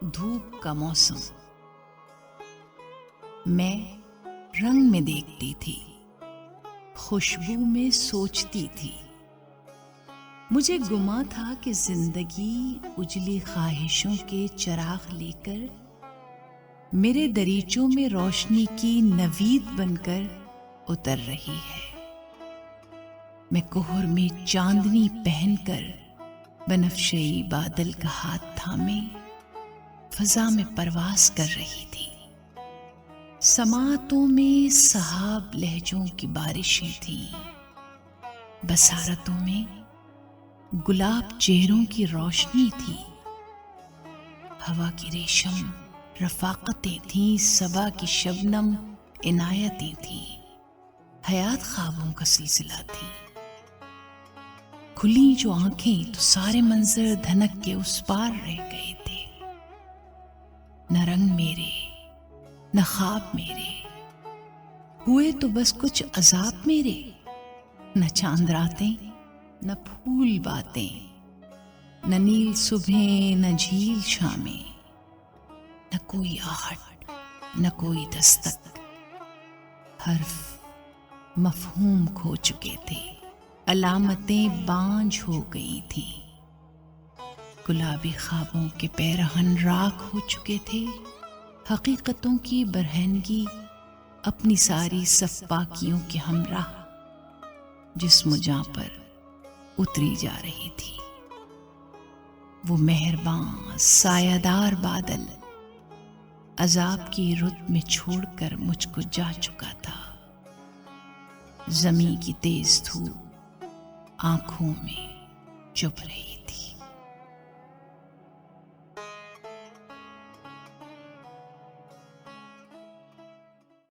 دھوپ کا موسم. میں رنگ میں دیکھتی تھی، خوشبو میں سوچتی تھی. مجھے گما تھا کہ زندگی اجلی خواہشوں کے چراغ لے کر میرے دریچوں میں روشنی کی نوید بن کر اتر رہی ہے. میں کہر میں چاندنی پہن کر بنفشی بادل کا ہاتھ تھامے فضا میں پرواز کر رہی تھی. سماعتوں میں سحاب لہجوں کی بارشیں تھیں، بصارتوں میں گلاب چہروں کی روشنی تھی. ہوا کی ریشم رفاقتیں تھیں، صبا کی شبنم عنایتیں تھیں. حیات خوابوں کا سلسلہ تھی. کھلی جو آنکھیں تو سارے منظر دھنک کے اس پار رہ گئے تھے. نہ رنگ میرے نہ خواب میرے ہوئے تو بس کچھ عذاب میرے. نہ چاند راتیں نہ پھول باتیں، نہ نیل صبحیں نہ جھیل شامیں، نہ کوئی آہٹ نہ کوئی دستک. حرف مفہوم کھو چکے تھے، علامتیں بانجھ ہو گئی تھیں. گلابی خوابوں کے پیرہن راکھ ہو چکے تھے. حقیقتوں کی برہنگی اپنی ساری صف پاکیوں کے ہمراہ جسم و جاں پر اتری جا رہی تھی. وہ مہرباں سایہ دار بادل عذاب کی رت میں چھوڑ کر مجھ کو جا چکا تھا. زمیں کی تیز دھوپ آنکھوں میں چبھ رہی تھی.